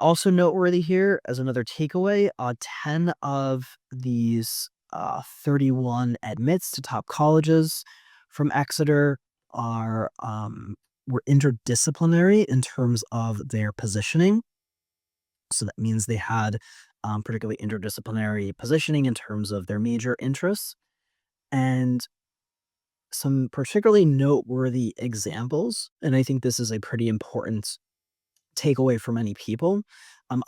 Also noteworthy here as another takeaway, 10 of these 31 admits to top colleges from Exeter are were interdisciplinary in terms of their positioning. So that means they had particularly interdisciplinary positioning in terms of their major interests. And some particularly noteworthy examples, and I think this is a pretty important takeaway for many people.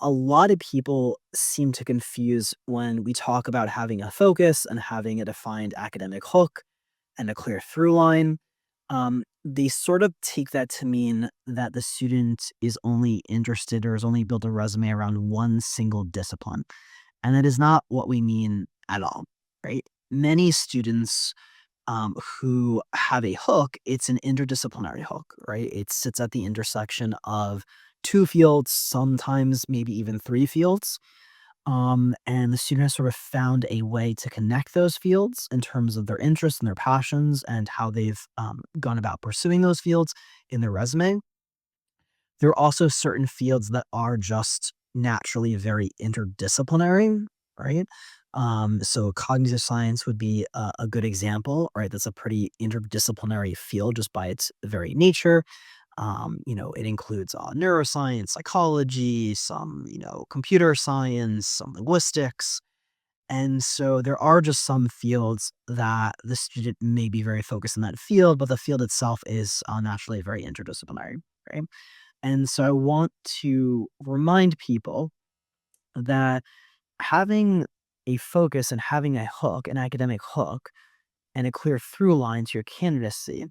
A lot of people seem to confuse when we talk about having a focus and having a defined academic hook and a clear through line. They sort of take that to mean that the student is only interested or has only built a resume around one single discipline. And that is not what we mean at all, right? Many students who have a hook, it's an interdisciplinary hook, right? It sits at the intersection of two fields, sometimes maybe even three fields. And the student has sort of found a way to connect those fields in terms of their interests and their passions and how they've gone about pursuing those fields in their resume. There are also certain fields that are just naturally very interdisciplinary, right? So cognitive science would be a good example, right? That's a pretty interdisciplinary field just by its very nature. It includes neuroscience, psychology, some, computer science, some linguistics. And so there are just some fields that the student may be very focused in that field, but the field itself is naturally very interdisciplinary, right? And so I want to remind people that having a focus and having a hook, an academic hook, and a clear through line to your candidacy,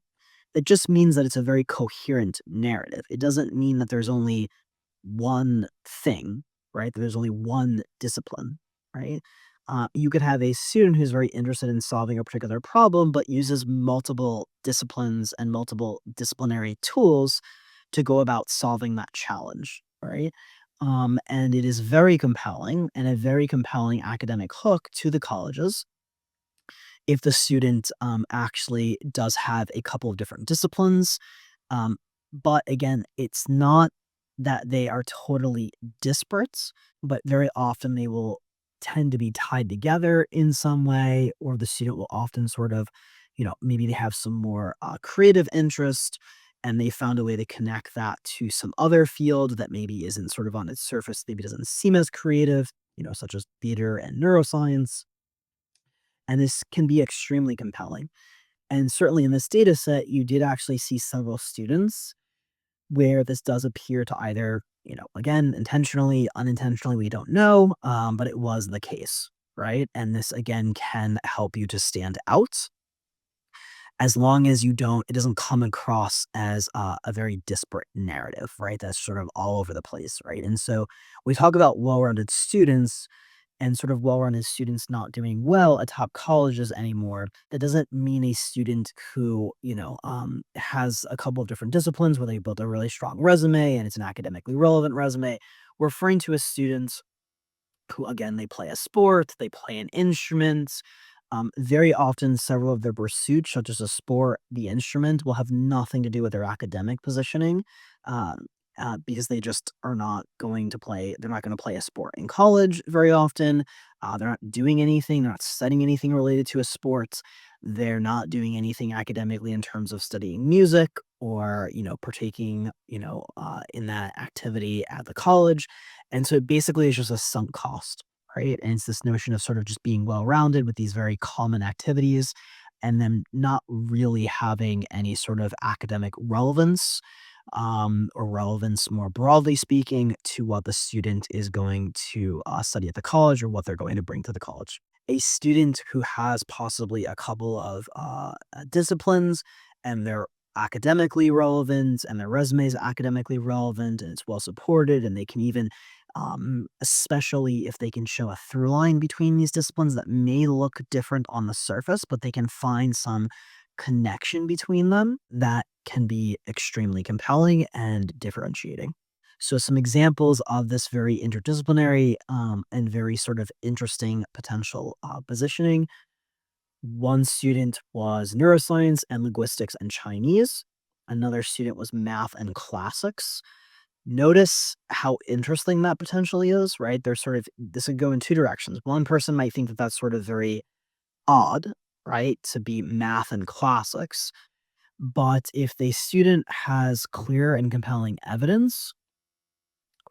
it just means that it's a very coherent narrative. It doesn't mean that there's only one thing, right? There's only one discipline, right? You could have a student who's very interested in solving a particular problem, but uses multiple disciplines and multiple disciplinary tools to go about solving that challenge, right? And it is very compelling and a very compelling academic hook to the colleges if the student actually does have a couple of different disciplines. But again, it's not that they are totally disparate, but very often they will tend to be tied together in some way, or the student will often sort of, maybe they have some more creative interest and they found a way to connect that to some other field that maybe isn't sort of on its surface, maybe doesn't seem as creative, such as theater and neuroscience. And this can be extremely compelling. And certainly in this data set, you did actually see several students where this does appear to either, again, intentionally, unintentionally, we don't know, but it was the case, right? And this again can help you to stand out as long as it doesn't come across as a very disparate narrative, right? That's sort of all over the place, right? And so we talk about well-rounded students and sort of well-rounded students not doing well at top colleges anymore. That doesn't mean a student who, has a couple of different disciplines where they built a really strong resume and it's an academically relevant resume. We're referring to a student who, again, they play a sport, they play an instrument. Very often, several of their pursuits, such as a sport, the instrument, will have nothing to do with their academic positioning, because they just are not going to play. They're not going to play a sport in college very often. They're not doing anything. They're not studying anything related to a sport. They're not doing anything academically in terms of studying music or partaking in that activity at the college. And so basically, it's just a sunk cost, right? And it's this notion of sort of just being well-rounded with these very common activities and then not really having any sort of academic relevance, or relevance more broadly speaking to what the student is going to study at the college or what they're going to bring to the college. A student who has possibly a couple of disciplines and they're academically relevant and their resume is academically relevant and it's well supported and they can even especially if they can show a through line between these disciplines that may look different on the surface, but they can find some connection between them that can be extremely compelling and differentiating. So, some examples of this very interdisciplinary and very sort of interesting potential positioning. One student was neuroscience and linguistics and Chinese. Another student was math and classics. Notice how interesting that potentially is, right? There's sort of this could go in two directions. One person might think that that's sort of very odd, right, to be math and classics. But if the student has clear and compelling evidence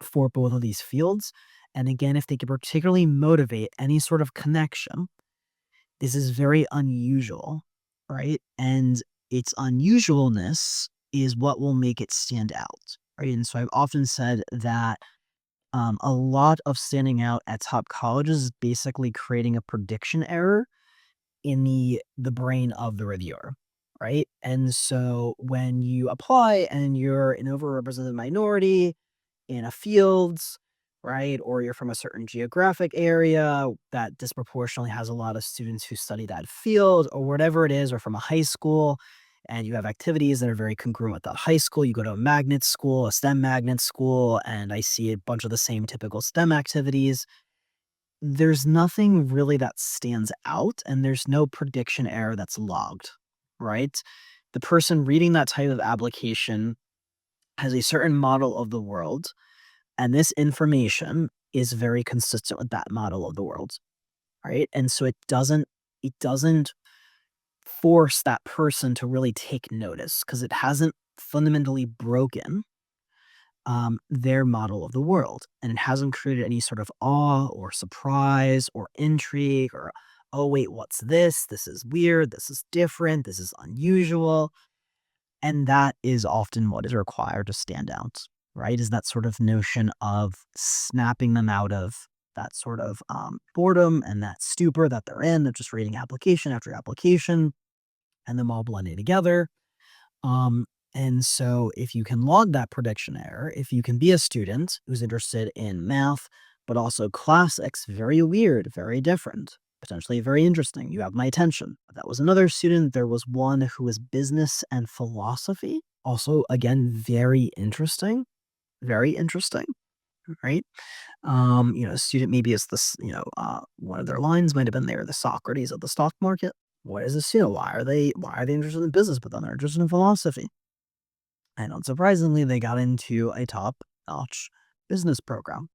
for both of these fields, and again, if they can particularly motivate any sort of connection, this is very unusual, right? And its unusualness is what will make it stand out, right? And so I've often said that a lot of standing out at top colleges is basically creating a prediction error in the brain of the reviewer, right? And so when you apply and you're an overrepresented minority in a field, right, or you're from a certain geographic area that disproportionately has a lot of students who study that field or whatever it is, or from a high school, and you have activities that are very congruent with that high school. You go to a magnet school, a STEM magnet school, and I see a bunch of the same typical STEM activities. There's nothing really that stands out, and there's no prediction error that's logged, right? The person reading that type of application has a certain model of the world, and this information is very consistent with that model of the world, right? And so it doesn't force that person to really take notice because it hasn't fundamentally broken their model of the world. And it hasn't created any sort of awe or surprise or intrigue or, oh, wait, what's this? This is weird. This is different. This is unusual. And that is often what is required to stand out, right? Is that sort of notion of snapping them out of that sort of boredom and that stupor that they're in, of just reading application after application and them all blending together. Um, and so if you can log that prediction error, if you can be a student who's interested in math, but also classics, very weird, very different, potentially very interesting. You have my attention. That was another student. There was one who was business and philosophy. Also, again, very interesting, right? Student maybe is this, one of their lines might have been there, the Socrates of the stock market. What is this? Why are they interested in business, but then they're interested in philosophy? And unsurprisingly, they got into a top-notch business program.